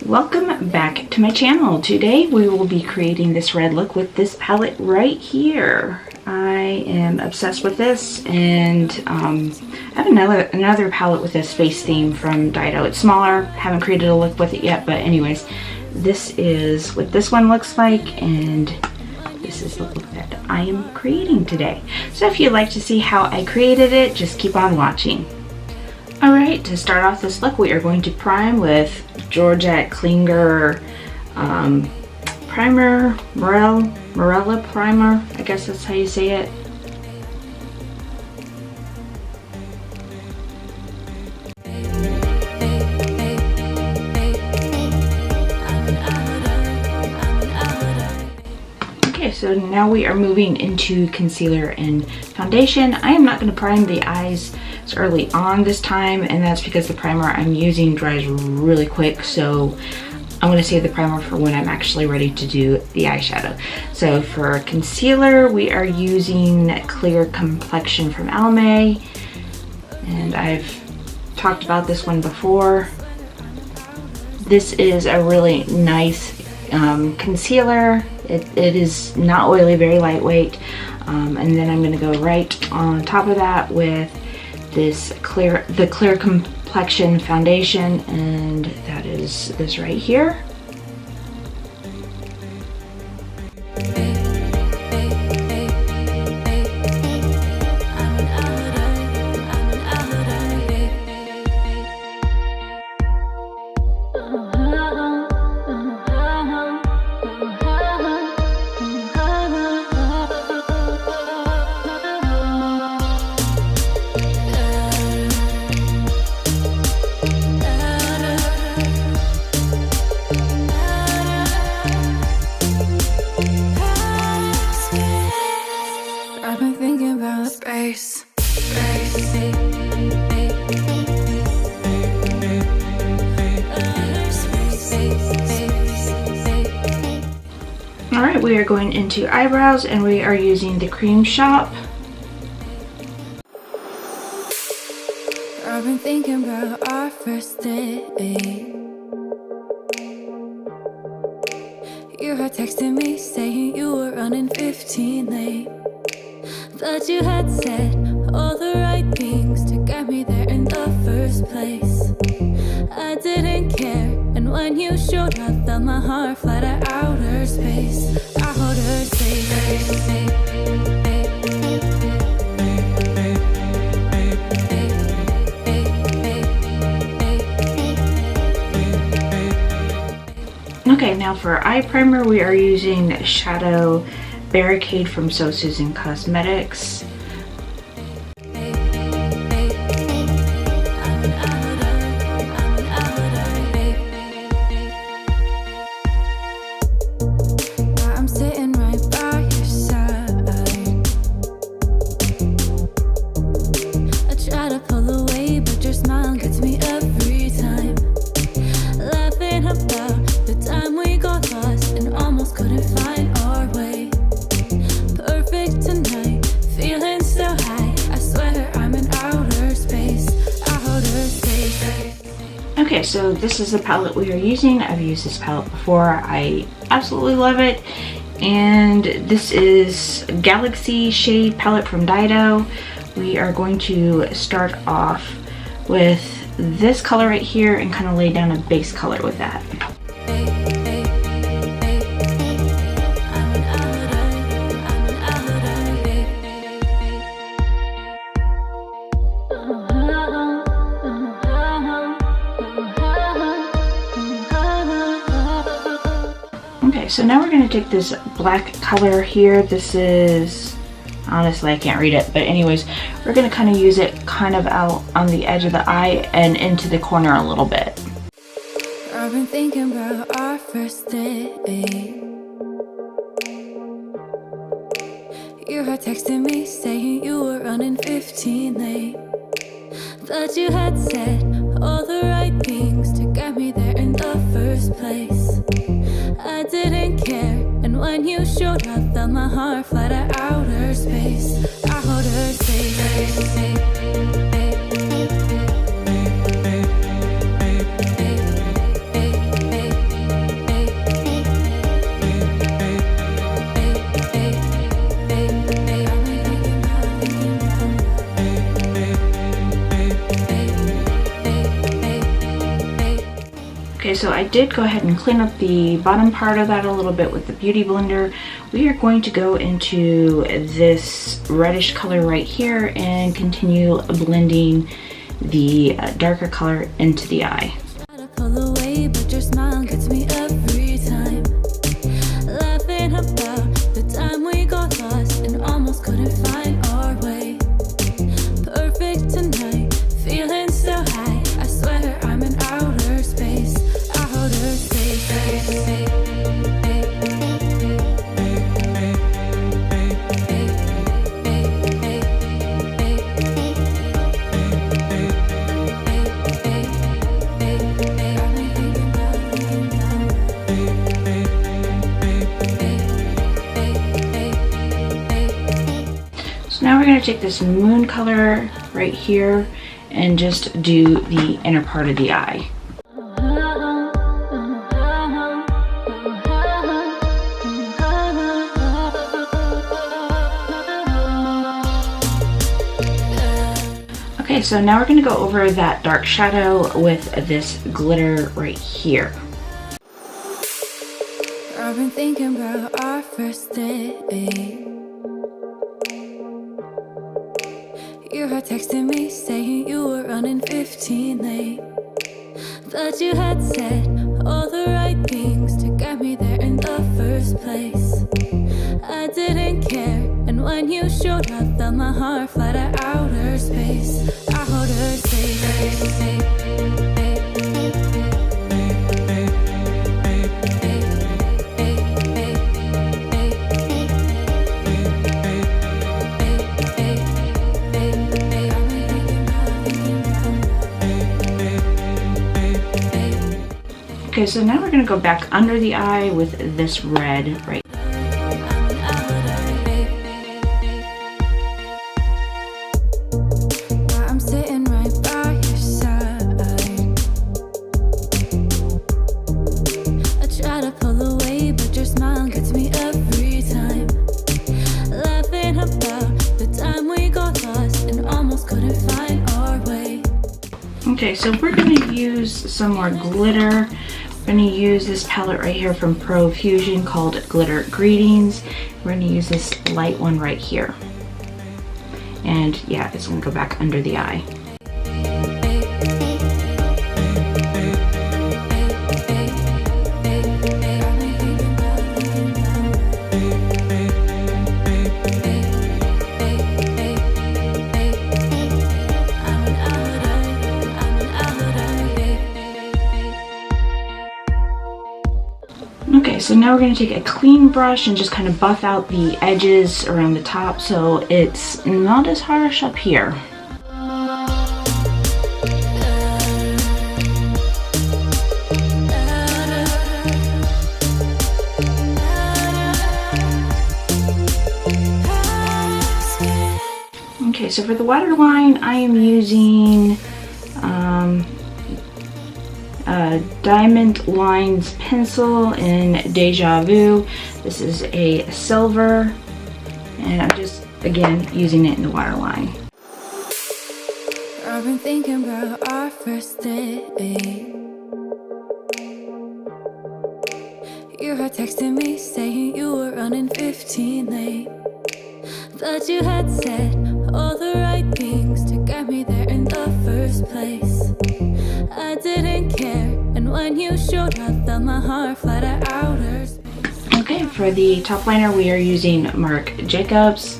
Welcome back to my channel. Today we will be creating this red look with this palette right here. I am obsessed with this, and I have another palette with a space theme from Dido. It's smaller, haven't created a look with it yet, but anyways, this is what this one looks like, and this is the look that I am creating today. So if you'd like to see how I created it, just keep on watching. Alright, to start off this look, we are going to prime with Georgette Klinger primer, Morella primer, I guess that's how you say it. Okay, so now we are moving into concealer and foundation. I am not going to prime the eyes early on this time, and that's because the primer I'm using dries really quick, so I'm going to save the primer for when I'm actually ready to do the eyeshadow. So for concealer, we are using Clear Complexion from Almay, and I've talked about this one before. This is a really nice concealer. It is not oily, very lightweight, and then I'm going to go right on top of that with this Clear Complexion foundation, and that is this right here. I've been thinking about space. Alright, we are going into eyebrows, and we are using the Cream Shop. I've been thinking about our first date. You had texted me saying you were running 15 late. Thought you had said all the right things to get me there in the first place. I didn't care, and when you showed up, felt my heart fly to outer space. I hold her safe. Okay, now for eye primer, we are using Shadow Barricade from So Susan Cosmetics. I'm sitting right by your side. I try to pull away, but your smile gets me every time. Laughing about the time we got lost and almost couldn't find our way. Perfect tonight, feeling so high. I swear I'm in outer space. I hold her safe. Okay, so this is the palette we are using. I've used this palette before. I absolutely love it. And this is Galaxy Shade palette from Dido. We are going to start off with this color right here and kind of lay down a base color with that. Okay, so now we're going to take this black color here. This is, honestly, I can't read it, but anyways, we're going to kind of use it kind of out on the edge of the eye and into the corner a little bit. I've been thinking about our first date. You had texted me saying you were running 15 late. Thought you had said all the right things to get me there in the first place. I didn't care, and when you showed up, felt my heart fly to outer space. I hold her safe. Okay, so I did go ahead and clean up the bottom part of that a little bit with the Beauty Blender. We are going to go into this reddish color right here and continue blending the darker color into the eye. Try to pull away, but your smile gets me every time. Laughing about the time we got lost and almost couldn't find our way. Perfect tonight, feeling so high. I swear I'm in outer space, outer space. So now we're going to take this moon color right here and just do the inner part of the eye. Okay, so now we're going to go over that dark shadow with this glitter right here. I've been thinking about our first date. You had texted me saying you were running 15 late. Thought you had said all the right things to get me there in the first place. I didn't care, and when you showed up, felt my heart fly to outer space, outer space. Okay, so now we're going to go back under the eye with this red right. I'm sitting right by your side. I try to pull away, but your smile gets me every time. Laughing about the time we got lost and almost couldn't find our way. Okay, so we're going to use some more glitter. We're going to use this palette right here from Profusion called Glitter Greetings. We're going to use this light one right here. And yeah, it's going to go back under the eye. Okay, so now we're going to take a clean brush and just kind of buff out the edges around the top so it's not as harsh up here. Okay, so for the waterline, I am using Diamond Lines pencil in Deja Vu. This is a silver, and I'm just again using it in the waterline. I've been thinking about our first date. You had texted me saying you were running 15 late. Thought you had said all the right things to get me there in the first place. I didn't care, and when you showed up, felt my heart fly to outer space. Okay, for the top liner we are using Marc Jacobs.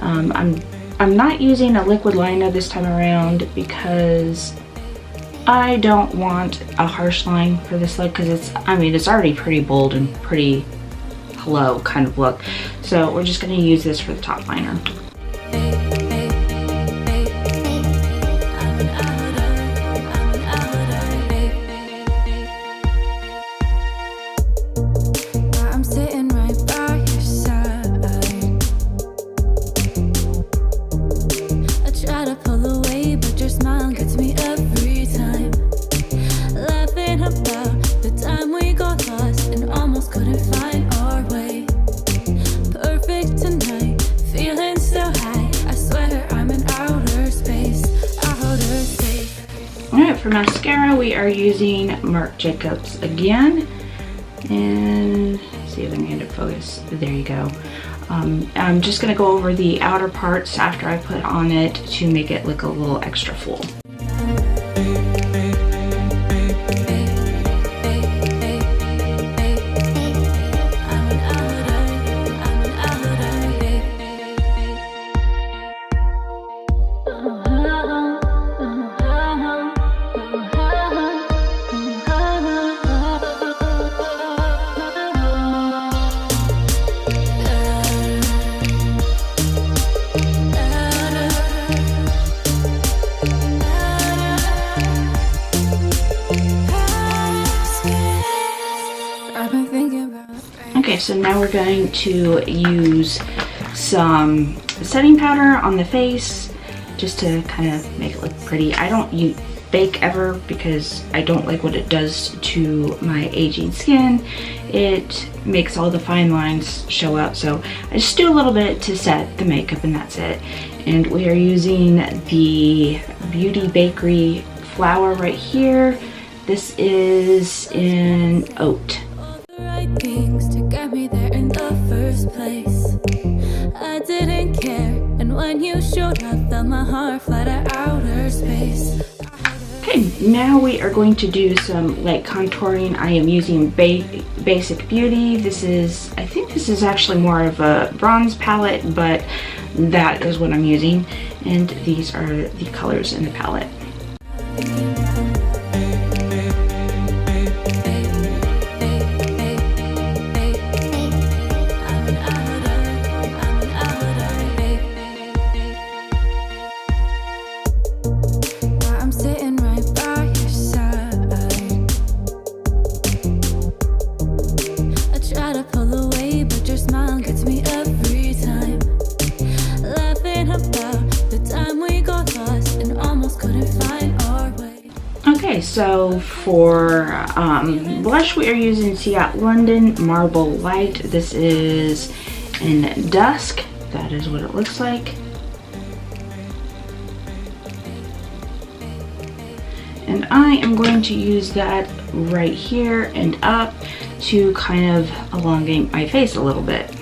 I'm not using a liquid liner this time around because I don't want a harsh line for this look because it's already pretty bold and pretty hello kind of look. So we're just going to use this for the top liner. I'm sitting right by your side. I try to pull away, but your smile gets me every time. Laughing about the time we got lost and almost couldn't find our way. Perfect tonight, feeling so for mascara, we are using Marc Jacobs again. And see if I can get it focus. There you go. I'm just going to go over the outer parts after I put on it to make it look a little extra full. Okay, so now we're going to use some setting powder on the face just to kind of make it look pretty. I don't use bake ever because I don't like what it does to my aging skin. It makes all the fine lines show up, so I just do a little bit to set the makeup and that's it. And we are using the Beauty Bakery flour right here. This is in oat. To get me there in the first place, I didn't care, and when you showed up, felt my heart fly to outer space. Okay, now we are going to do some light contouring. I am using Basic Beauty. This is, I think this is actually more of a bronze palette, but that is what I'm using, and these are the colors in the palette. Okay, so for blush, we are using Ciat London Marble Light. This is in Dusk. That is what it looks like. And I am going to use that right here and up to kind of elongate my face a little bit.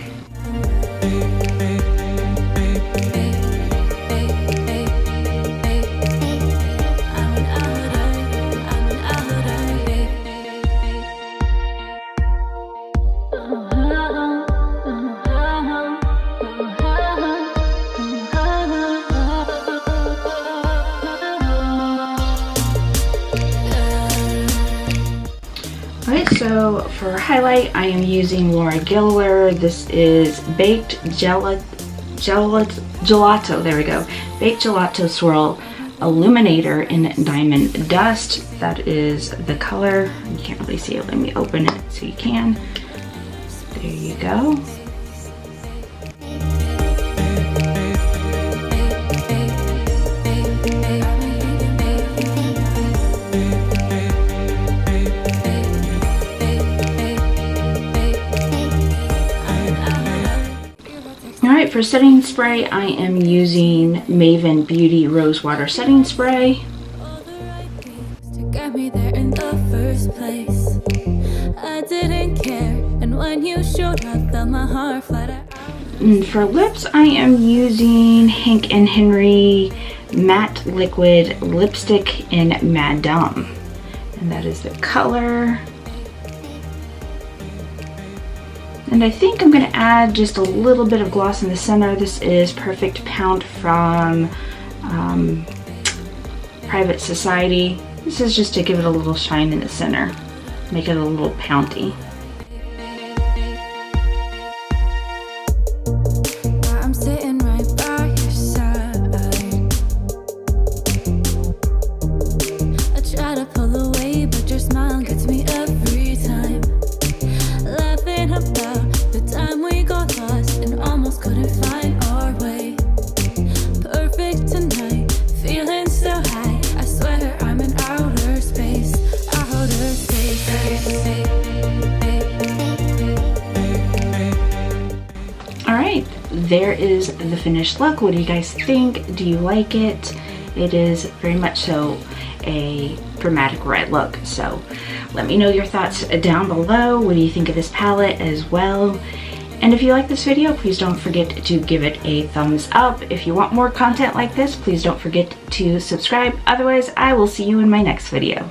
Alright, so for highlight, I am using Laura Geller. This is Baked Gelato, there we go. Baked Gelato Swirl Illuminator in Diamond Dust. That is the color. You can't really see it. Let me open it so you can. There you go. Alright, for setting spray, I am using Maven Beauty Rose Water Setting Spray. To get me there in the first place, I didn't care, and when you showed up, felt my heart fly out. And for lips, I am using Hank & Henry Matte Liquid Lipstick in Madame. And that is the color. And I think I'm going to add just a little bit of gloss in the center. This is Perfect Pound from Private Society. This is just to give it a little shine in the center. Make it a little pounty. I'm sitting right by your side. I try to pull away, but your smile gets me every time. Laughing about the time we got lost and almost couldn't find our way. Perfect tonight, feeling so high. I swear I'm in outer space, outer space. Alright, there is the finished look. What do you guys think? Do you like it? It is very much so a dramatic red look. So let me know your thoughts down below. What do you think of this palette as well? And if you like this video, please don't forget to give it a thumbs up. If you want more content like this, please don't forget to subscribe. Otherwise, I will see you in my next video.